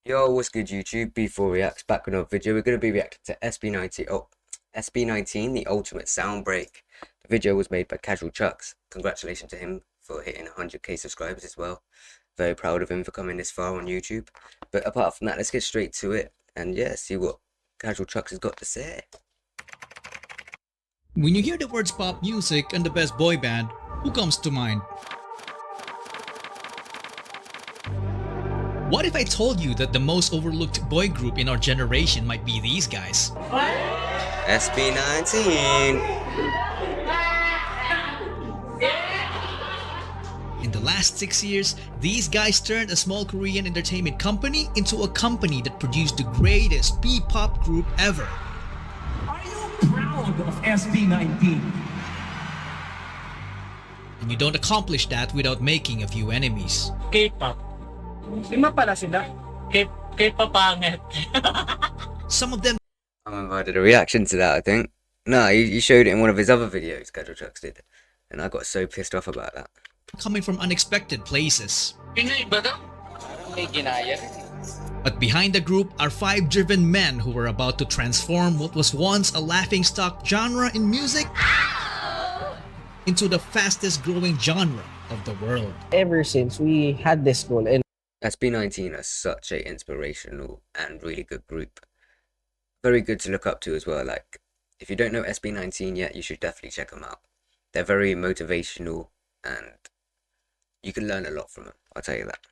Yo, what's good YouTube? Before reacts back with another video. We're going to be reacting to SB19. Oh, SB19, the ultimate sound break. The video was made by Casual Chucks. Congratulations to him for hitting 100k subscribers as well. Very proud of him for coming this far on YouTube. But apart from that, let's get straight to it and yeah, see what Casual Chucks has got to say. When you hear the words pop music and the best boy band, who comes to mind? What if I told you that the most overlooked boy group in our generation might be these guys? What? SB19! In the last 6 years, these guys turned a small Korean entertainment company into a company that produced the greatest P-pop group ever. Are you proud of SB19? And you don't accomplish that without making a few enemies. K-pop. Lima pala sila. K-pop pangit. Some of them I remember I did a reaction to that, I think. No, he showed it in one of his other videos, Casual Chucks did. And I got so pissed off about that. coming from unexpected places. Pinoy ba daw? May ginaya. But behind the group are 5 driven men who were about to transform what was once a laughingstock genre in music into the fastest growing genre of the world. Ever since we had this goal, and SB19 are such a inspirational and really good group. Very good to look up to as well. Like, if you don't know SB19 yet, you should definitely check them out. They're very motivational and you can learn a lot from them, I'll tell you that.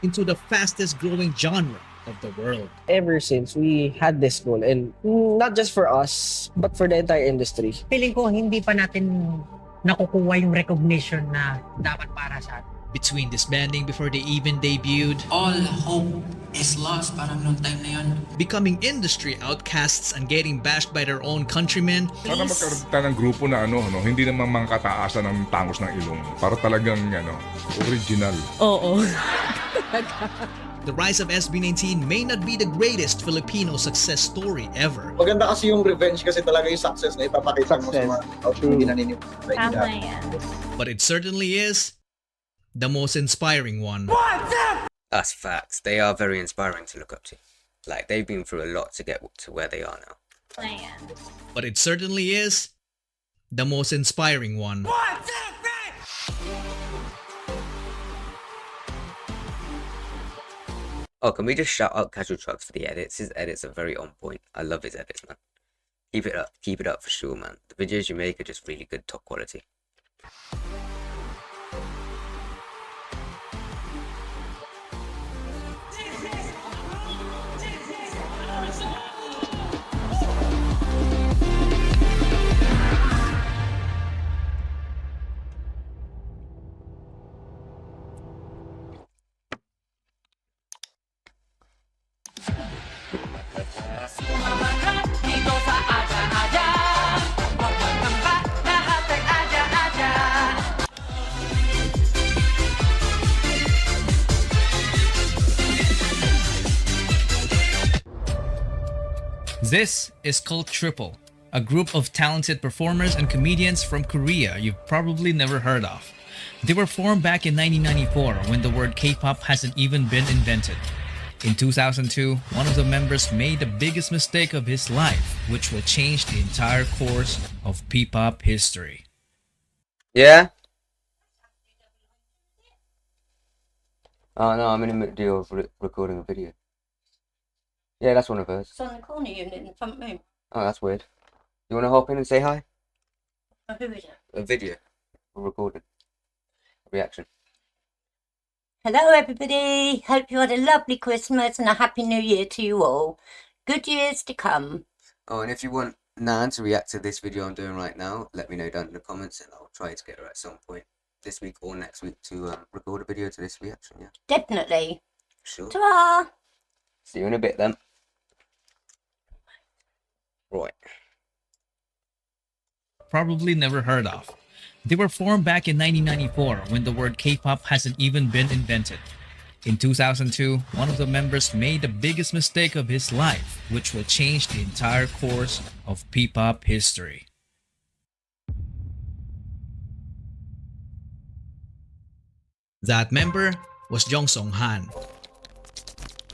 Into the fastest growing genre of the world. ever since we had this goal, and not just for us, but for the entire industry. Feeling ko hindi pa natin nakukuha yung recognition na dapat para sa atin. Between disbanding before they even debuted, All hope is lost parang nung time na yun. becoming industry outcasts and getting bashed by their own countrymen, Sana magkaroon tayo ng grupo na hindi naman mga kataasan ng tangos ng ilong. Para talagang original. Oo. the rise of SB19 may not be the greatest Filipino success story ever. Maganda kasi yung revenge kasi talaga yung success na ipapakita mo sa mga hindi naniniwala. Tama yan. But it certainly is the most inspiring one. That's facts. They are very inspiring to look up to. Like, they've been through a lot to get to where they are now. Tama yan. But it certainly is the most inspiring one. Oh, can we just shout out Casual Chucks for the edits? His edits are very on point. I love his edits, man. Keep it up. Keep it up for sure, man. The videos you make are just really good, top quality. This is called Triple, a group of talented performers and comedians from Korea you've probably never heard of. They were formed back in 1994 when the word K-pop hasn't even been invented. In 2002, one of the members made the biggest mistake of his life, which will change the entire course of P-pop history. Yeah? Oh no, I'm in the deal of recording a video. Yeah, that's one of hers. It's on the corner unit in the front room. Oh, that's weird. You want to hop in and say hi? Oh, who is it? A video. We're recording. A reaction. Hello, everybody. Hope you had a lovely Christmas and a happy New Year to you all. Good years to come. Oh, and if you want Nan to react to this video I'm doing right now, let me know down in the comments and I'll try to get her at some point this week or next week to record a video to this reaction, yeah? Definitely. Sure. Ta-ra! See you in a bit then. Right. Probably never heard of. They were formed back in 1994 when the word K-pop hasn't even been invented. In 2002, one of the members made the biggest mistake of his life, which will change the entire course of P-pop history. That member was Jong Song Han.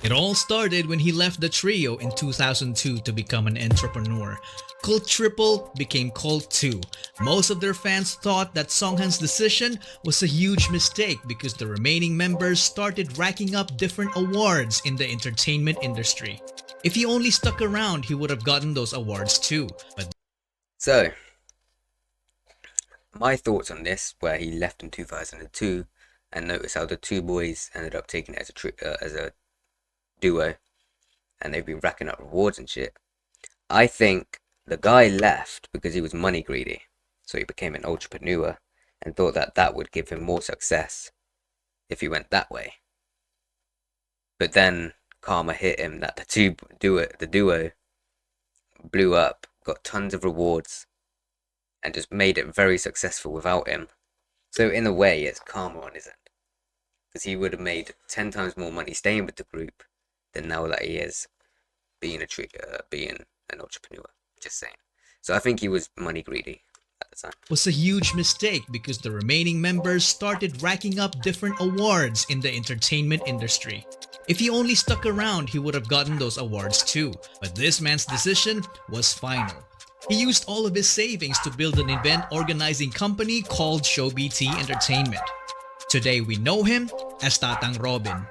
It all started when he left the trio in 2002 to become an entrepreneur. Cult Triple became Cult 2. Most of their fans thought that Songhan's decision was a huge mistake because the remaining members started racking up different awards in the entertainment industry. If he only stuck around, he would have gotten those awards too. But So, my thoughts on this, where he left in 2002, and notice how the two boys ended up taking it as a duo, and they've been racking up rewards and shit. I think the guy left because he was money greedy, so he became an entrepreneur and thought that that would give him more success if he went that way. But then karma hit him that the duo blew up, got tons of rewards, and just made it very successful without him. So in a way, it's karma on his end, because he would have made 10 times more money staying with the group than now that he is being an entrepreneur. Just saying. So I think he was money greedy at the time. was a huge mistake because the remaining members started racking up different awards in the entertainment industry. If he only stuck around, he would have gotten those awards too. But this man's decision was final. He used all of his savings to build an event organizing company called ShowBT Entertainment. Today we know him as Tatang Robin.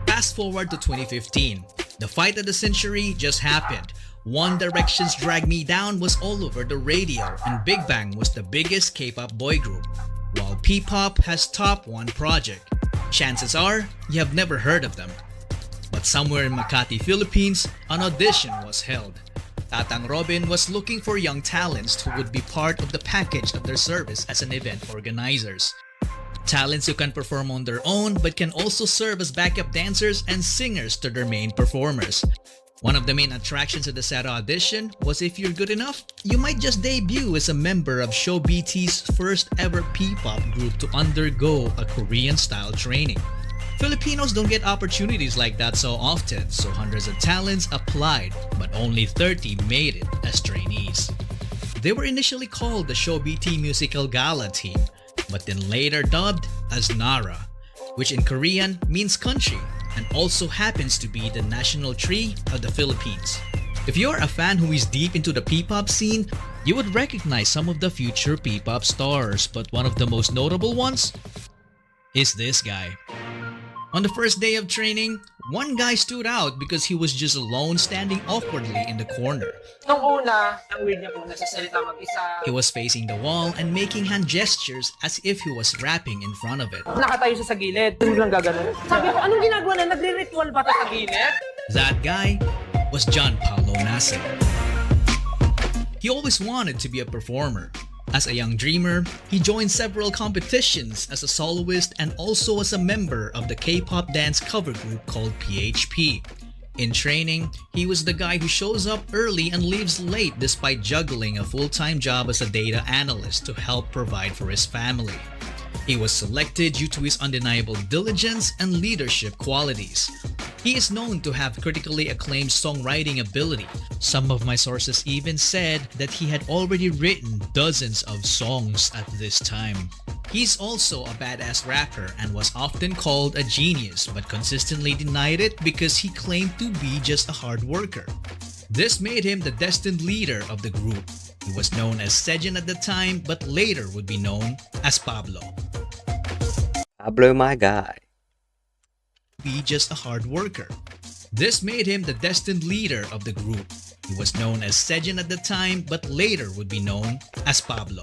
Fast forward to 2015. The fight of the century just happened. One Direction's Drag Me Down was all over the radio, and Big Bang was the biggest K-pop boy group, while P-pop has top one project. Chances are, you have never heard of them. But somewhere in Makati, Philippines, an audition was held. Tatang Robin was looking for young talents who would be part of the package of their service as an event organizers. Talents who can perform on their own but can also serve as backup dancers and singers to their main performers. One of the main attractions of the SATA audition was if you're good enough, you might just debut as a member of ShowBT's first ever P-pop group to undergo a Korean-style training. Filipinos don't get opportunities like that so often, so hundreds of talents applied, but only 30 made it as trainees. They were initially called the ShowBT Musical Gala Team, but then later dubbed as Nara, which in Korean means country, and also happens to be the national tree of the Philippines. If you're a fan who is deep into the P-pop scene, you would recognize some of the future P-pop stars, but one of the most notable ones is this guy. On the first day of training, one guy stood out because he was just alone standing awkwardly in the corner. Nung una, ang weird niya po, nagsasalita mag-isa. He was facing the wall and making hand gestures as if he was rapping in front of it. Nakatayo siya sa gilid. Doon lang gagano. Sabi ko, anong ginagawa na? Nagre-ritual ba ta sa gilid? That guy was John Paulo Nasser. He always wanted to be a performer. As a young dreamer, he joined several competitions as a soloist and also as a member of the K-pop dance cover group called PHP. In training, he was the guy who shows up early and leaves late despite juggling a full-time job as a data analyst to help provide for his family. He was selected due to his undeniable diligence and leadership qualities. He is known to have critically acclaimed songwriting ability. Some of my sources even said that he had already written dozens of songs at this time. He's also a badass rapper and was often called a genius, but consistently denied it because he claimed to be just a hard worker. This made him the destined leader of the group. He was known as Sejin at the time, but later would be known as Pablo. Pablo, my guy. Be just a hard worker. This made him the destined leader of the group. He was known as Sejin at the time, but later would be known as Pablo.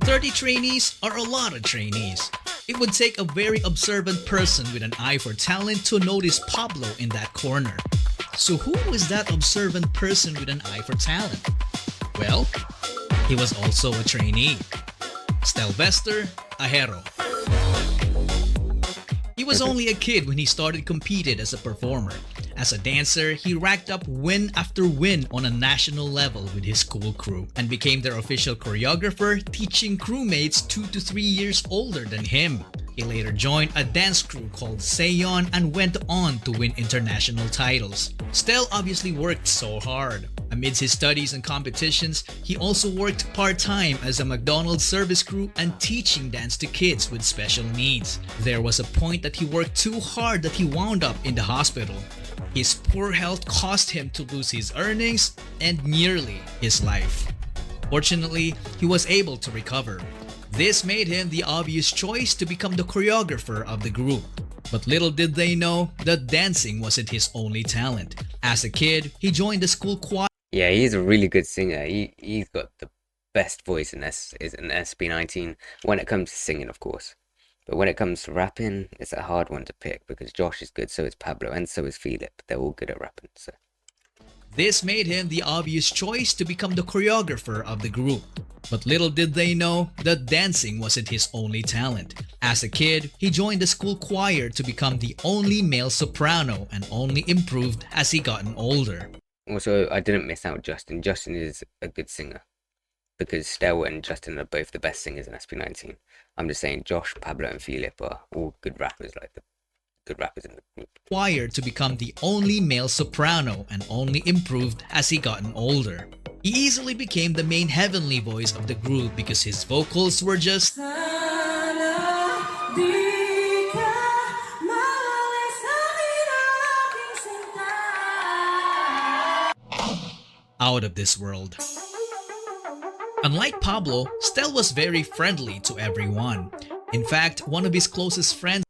30 trainees are a lot of trainees. It would take a very observant person with an eye for talent to notice Pablo in that corner. So who was that observant person with an eye for talent? Well, he was also a trainee. Stelvester Ahero. He was only a kid when he started competing as a performer. As a dancer, he racked up win after win on a national level with his school crew and became their official choreographer, teaching crewmates 2 to 3 years older than him. He later joined a dance crew called Seon and went on to win international titles. Stel obviously worked so hard. Amidst his studies and competitions, he also worked part-time as a McDonald's service crew and teaching dance to kids with special needs. There was a point that he worked too hard that he wound up in the hospital. His poor health caused him to lose his earnings and nearly his life. Fortunately, he was able to recover. This made him the obvious choice to become the choreographer of the group. But little did they know that dancing wasn't his only talent. As a kid, he joined the school choir. Yeah, he's a really good singer. He's got the best voice in SB19 when it comes to singing, of course. But when it comes to rapping, it's a hard one to pick because Josh is good, so is Pablo, and so is Philip. They're all good at rapping, so. This made him the obvious choice to become the choreographer of the group. But little did they know that dancing wasn't his only talent. As a kid, he joined the school choir to become the only male soprano and only improved as he gotten older. Also, I didn't miss out Justin. Justin is a good singer because Stel and Justin are both the best singers in SB19. I'm just saying Josh, Pablo, and Philip are all good rappers, like the good rappers in the group. Choir to become the only male soprano and only improved as he gotten older. He easily became the main heavenly voice of the group because his vocals were just out of this world. Unlike Pablo, Stel was very friendly to everyone. In fact, one of his closest friends.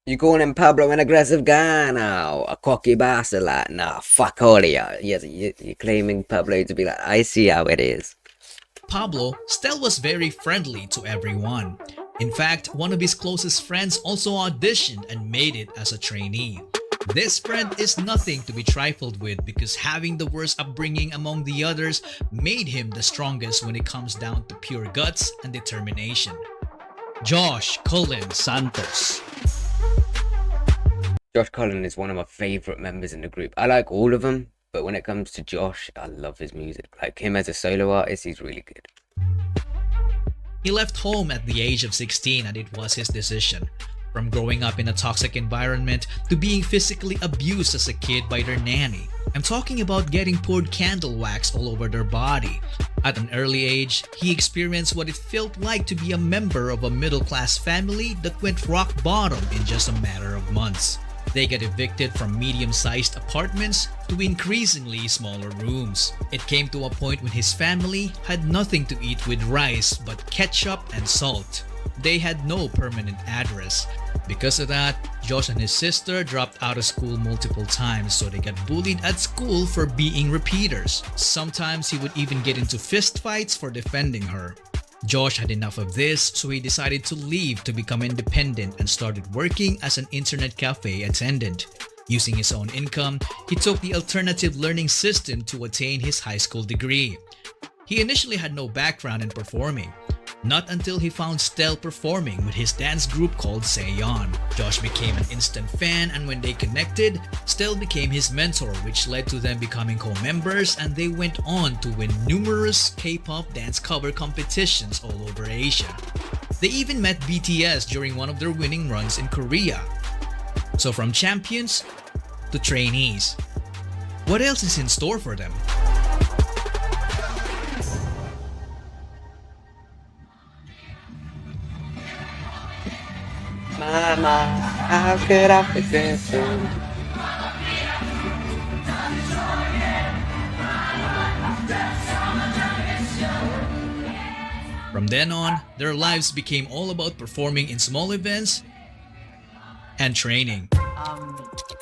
You calling Pablo an aggressive guy now? A cocky bastard like, nah, fuck all of you. Yes, you're claiming Pablo to be like, I see how it is. Pablo, Stel was very friendly to everyone. In fact, one of his closest friends also auditioned and made it as a trainee. This friend is nothing to be trifled with because having the worst upbringing among the others made him the strongest when it comes down to pure guts and determination. Josh Cullen Santos. Josh Cullen is one of my favourite members in the group. I like all of them, but when it comes to Josh, I love his music. Like him as a solo artist, he's really good. He left home at the age of 16 and it was his decision. From growing up in a toxic environment to being physically abused as a kid by their nanny. I'm talking about getting poured candle wax all over their body. At an early age, he experienced what it felt like to be a member of a middle-class family that went rock bottom in just a matter of months. They get evicted from medium-sized apartments to increasingly smaller rooms. It came to a point when his family had nothing to eat with rice but ketchup and salt. They had no permanent address. Because of that, Josh and his sister dropped out of school multiple times, so they got bullied at school for being repeaters. Sometimes he would even get into fistfights for defending her. Josh had enough of this, so he decided to leave to become independent and started working as an internet cafe attendant. Using his own income, he took the alternative learning system to attain his high school degree. He initially had no background in performing. Not until he found Stel performing with his dance group called Seon. Josh became an instant fan, and when they connected, Stel became his mentor, which led to them becoming co-members, and they went on to win numerous K-pop dance cover competitions all over Asia. They even met BTS during one of their winning runs in Korea. So from champions to trainees, what else is in store for them? Mama, how could I forget you? From then on, their lives became all about performing in small events and training.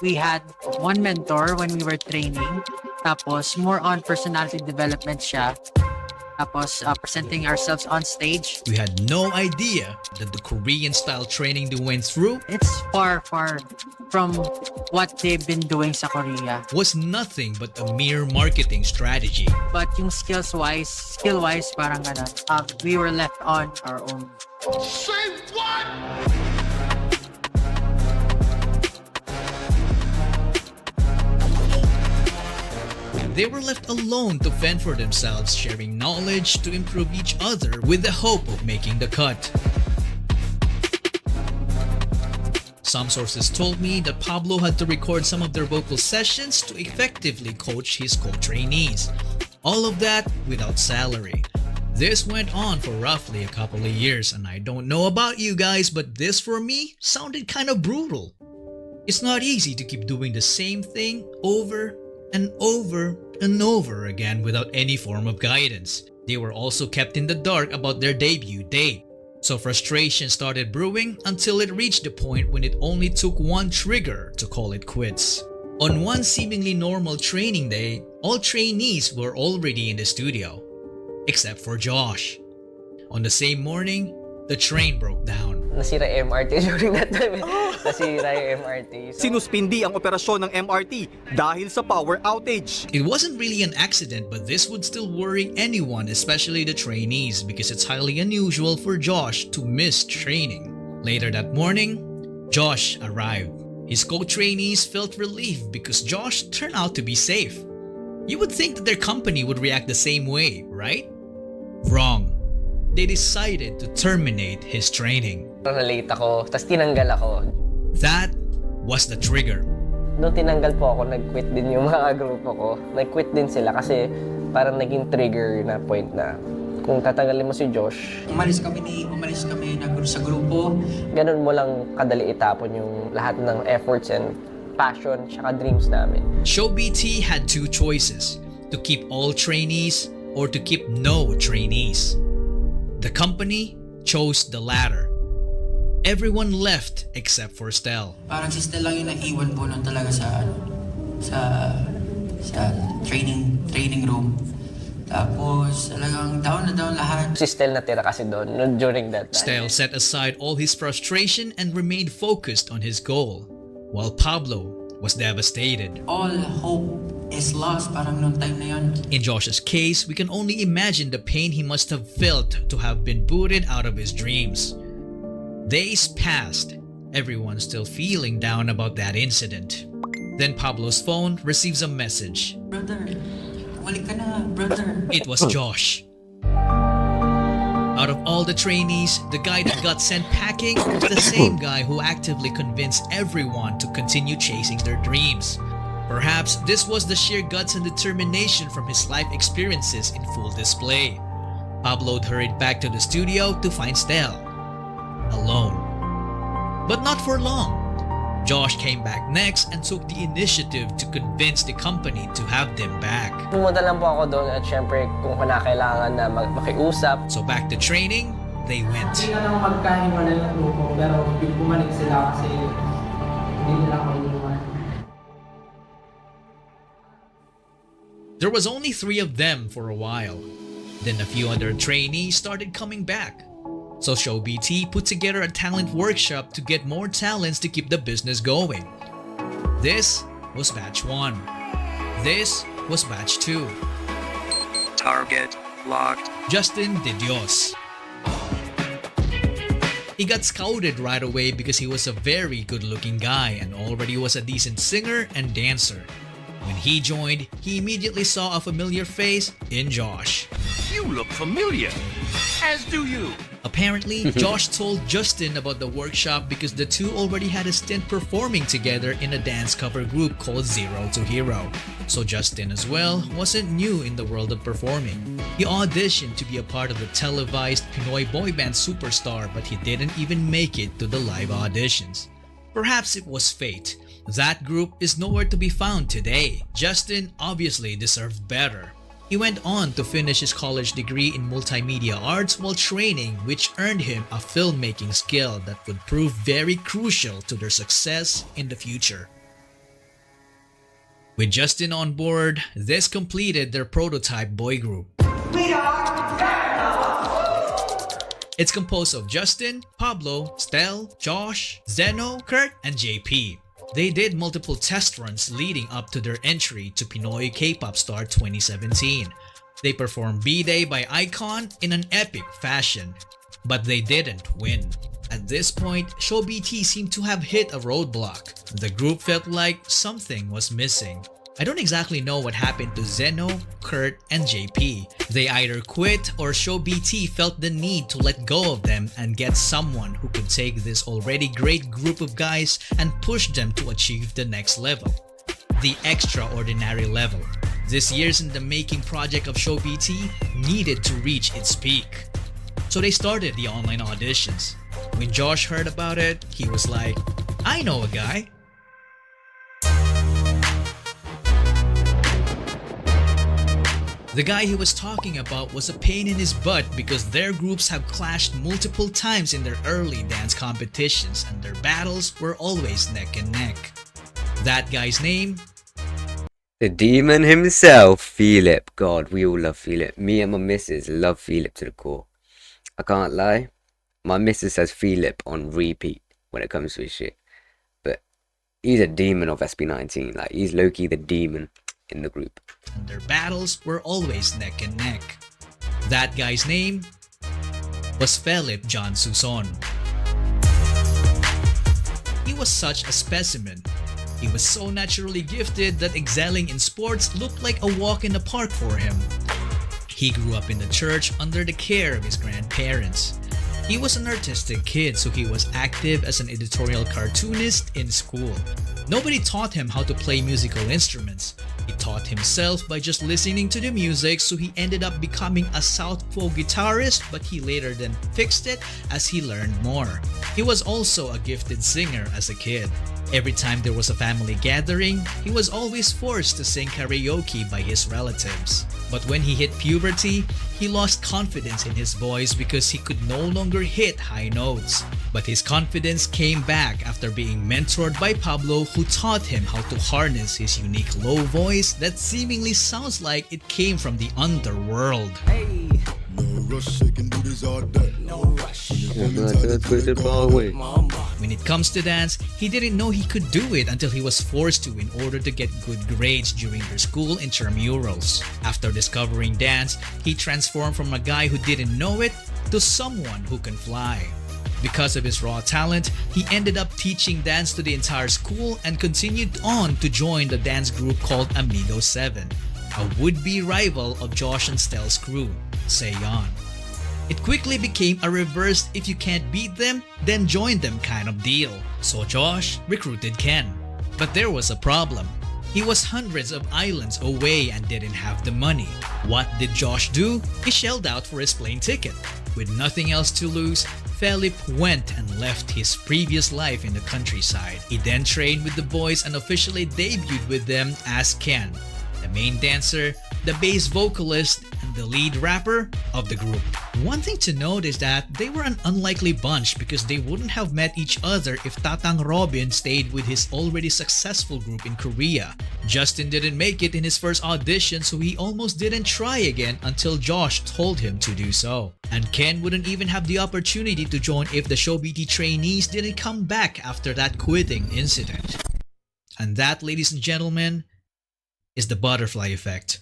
We had one mentor when we were training. Tapos, more on personality development siya. Tapos, presenting ourselves on stage. We had no idea that the Korean-style training they went through It's far, far from what they've been doing sa Korea. was nothing but a mere marketing strategy. But yung skill-wise, parang we were left on our own. They were left alone to fend for themselves, sharing knowledge to improve each other with the hope of making the cut. Some sources told me that Pablo had to record some of their vocal sessions to effectively coach his co-trainees. All of that without salary. This went on for roughly a couple of years, and I don't know about you guys, but this for me sounded kind of brutal. It's not easy to keep doing the same thing over and over and over again without any form of guidance. They were also kept in the dark about their debut date. So frustration started brewing until it reached the point when it only took one trigger to call it quits. On one seemingly normal training day, all trainees were already in the studio, except for Josh. On the same morning, the train broke down. Nasira yung MRT during that time. Nasira yung MRT. Sinuspindi ang operasyon ng MRT dahil sa power outage. It wasn't really an accident, but this would still worry anyone, especially the trainees, because it's highly unusual for Josh to miss training. Later that morning, Josh arrived. His co-trainees felt relieved because Josh turned out to be safe. You would think that their company would react the same way, right? Wrong. They decided to terminate his training. Na-late ako, tapos tinanggal ako. That was the trigger. Noong tinanggal po ako, nag-quit din yung mga grupo ko. Nag-quit din sila kasi parang naging trigger na point na kung tatanggalin mo si Josh. Umalis kami sa grupo. Ganun mo lang kadali itapon yung lahat ng efforts and passion tsaka dreams namin. Show BT had two choices, to keep all trainees or to keep no trainees. The company chose the latter. Everyone left except for Stel. Parang si Stel lang yung naiwan po nun talaga sa training room. Tapos talagang down na down lahat. Si Stel natira kasi doon during that time. Stel set aside all his frustration and remained focused on his goal, while Pablo was devastated. All hope is lost parang nung time na yun. In Josh's case, we can only imagine the pain he must have felt to have been booted out of his dreams. Days passed, everyone still feeling down about that incident. Then Pablo's phone receives a message. Brother, walik ka na, brother. It was Josh. Out of all the trainees, the guy that got sent packing was the same guy who actively convinced everyone to continue chasing their dreams. Perhaps this was the sheer guts and determination from his life experiences in full display. Pablo hurried back to the studio to find Stel alone. But not for long. Josh came back next and took the initiative to convince the company to have them back. Pumunta lang po ako doon at syempre kung kailangan na makiusap. So back to training, they went. Hindi na lang magkahiwalay ng grupo, pero bumalik sila kasi hindi nila ako inuwan. There was only 3 of them for a while. Then a few other trainees started coming back. So Show BT put together a talent workshop to get more talents to keep the business going. This was batch 1. This was batch 2. Target locked. Justin De Dios. He got scouted right away because he was a very good-looking guy and already was a decent singer and dancer. When he joined, he immediately saw a familiar face in Josh. You look familiar. As do you. Apparently, Josh told Justin about the workshop because the two already had a stint performing together in a dance cover group called Zero to Hero. So Justin as well wasn't new in the world of performing. He auditioned to be a part of the televised Pinoy boy band Superstar, but he didn't even make it to the live auditions. Perhaps it was fate. That group is nowhere to be found today. Justin obviously deserved better. He went on to finish his college degree in multimedia arts while training, which earned him a filmmaking skill that would prove very crucial to their success in the future. With Justin on board, this completed their prototype boy group. It's composed of Justin, Pablo, Stel, Josh, Zeno, Kurt, and JP. They did multiple test runs leading up to their entry to Pinoy K-Pop Star 2017. They performed B-Day by Icon in an epic fashion, but they didn't win. At this point, Show BT seemed to have hit a roadblock. The group felt like something was missing. I don't exactly know what happened to Zeno, Kurt, and JP. They either quit or Show BT felt the need to let go of them and get someone who could take this already great group of guys and push them to achieve the next level. The extraordinary level. This years in the making project of Show BT needed to reach its peak. So they started the online auditions. When Josh heard about it, he was like, I know a guy. The guy he was talking about was a pain in his butt because their groups have clashed multiple times in their early dance competitions and their battles were always neck and neck. That guy's name? The demon himself, Philip. God, we all love Philip. Me and my missus love Philip to the core. I can't lie. My missus has Philip on repeat when it comes to his shit. But he's a demon of SB19. Like, he's low-key the demon in the group. And their battles were always neck and neck. That guy's name was Philip John Suson. He was such a specimen. He was so naturally gifted that excelling in sports looked like a walk in the park for him. He grew up in the church under the care of his grandparents. He was an artistic kid, so he was active as an editorial cartoonist in school. Nobody taught him how to play musical instruments. He taught himself by just listening to the music, so he ended up becoming a southpaw guitarist, but he later then fixed it as he learned more. He was also a gifted singer as a kid. Every time there was a family gathering, he was always forced to sing karaoke by his relatives. But when he hit puberty, he lost confidence in his voice because he could no longer hit high notes. But his confidence came back after being mentored by Pablo, who taught him how to harness his unique low voice that seemingly sounds like it came from the underworld. Hey. When it comes to dance, he didn't know he could do it until he was forced to in order to get good grades during their school intramurals. After discovering dance, he transformed from a guy who didn't know it to someone who can fly. Because of his raw talent, he ended up teaching dance to the entire school and continued on to join the dance group called Amigo 7, a would-be rival of Josh and Stell's crew, Seyon. It quickly became a reverse if you can't beat them, then join them kind of deal. So Josh recruited Ken. But there was a problem. He was hundreds of islands away and didn't have the money. What did Josh do? He shelled out for his plane ticket. With nothing else to lose, Philip went and left his previous life in the countryside. He then trained with the boys and officially debuted with them as Ken, the main dancer, the bass vocalist, and the lead rapper of the group. One thing to note is that they were an unlikely bunch because they wouldn't have met each other if Tatang Robin stayed with his already successful group in Korea. Justin didn't make it in his first audition, so he almost didn't try again until Josh told him to do so. And Ken wouldn't even have the opportunity to join if the Show BT trainees didn't come back after that quitting incident. And that, ladies and gentlemen, is the butterfly effect.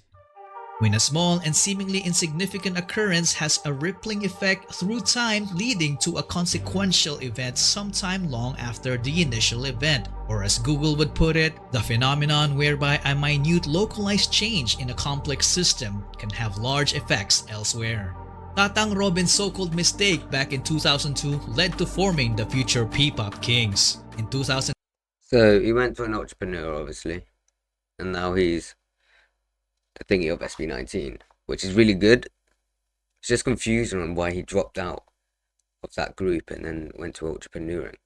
When a small and seemingly insignificant occurrence has a rippling effect through time, leading to a consequential event sometime long after the initial event, or as Google would put it, the phenomenon whereby a minute localized change in a complex system can have large effects elsewhere. Tatang Robin's so-called mistake back in 2002 led to forming the future P-pop Kings. In 2000, so he went to an entrepreneur, obviously, and now he's the thingy of SB19, which is really good. It's just confusing on why he dropped out of that group and then went to entrepreneuring.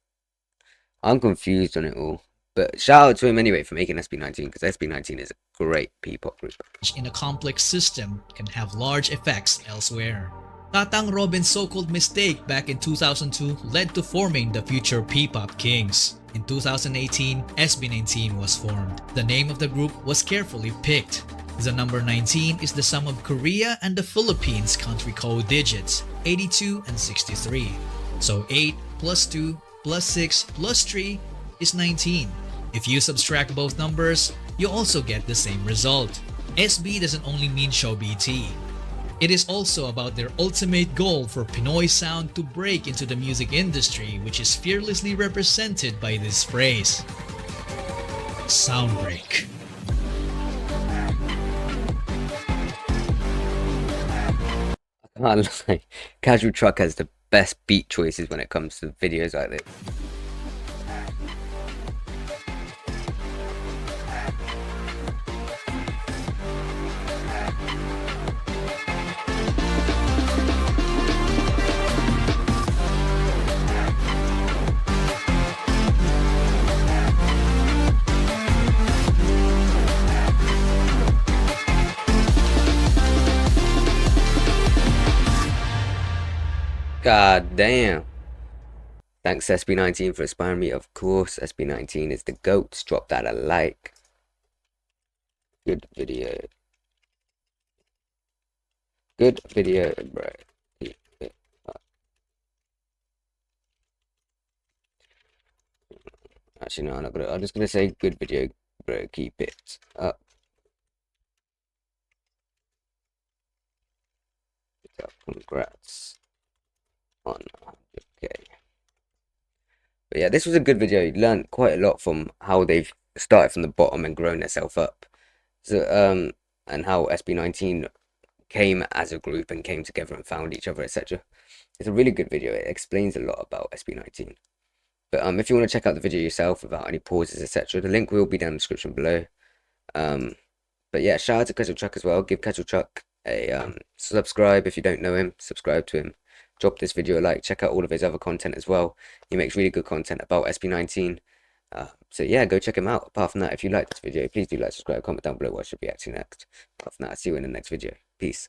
I'm confused on it all, but shout out to him anyway for making SB19, because SB19 is a great P-pop group. In a complex system can have large effects elsewhere. Tatang Robin's so-called mistake back in 2002 led to forming the future P-pop Kings. In 2018, SB19 was formed. The name of the group was carefully picked. The number 19 is the sum of Korea and the Philippines country code digits, 82 and 63. So 8 plus 2 plus 6 plus 3 is 19. If you subtract both numbers, you also get the same result. SB doesn't only mean Show BT. It is also about their ultimate goal for Pinoy sound to break into the music industry, which is fearlessly represented by this phrase: Soundbreak. Can't lie. Casual Truck has the best beat choices when it comes to videos like this. God damn. Thanks SB19 for inspiring me. Of course, SB19 is the GOAT. Drop that a like. Good video. Good video, bro. Keep it up. Actually, no, I'm just gonna say good video, bro. Keep it up. Congrats on 100k. But yeah, this was a good video. You learned quite a lot from how they've started from the bottom and grown themselves up. So and how SB19 came as a group and came together and found each other, etc. It's a really good video. It explains a lot about SB19. But if you want to check out the video yourself without any pauses, etc., the link will be down in the description below. But yeah, shout out to Casual Truck as well. Give Casual Truck a subscribe if you don't know him. Subscribe to him. Drop this video a like. Check out all of his other content as well. He makes really good content about SB19. So yeah, go check him out. Apart from that, if you like this video, please do like, subscribe, comment down below what I should be acting next. Apart from that, I'll see you in the next video. Peace.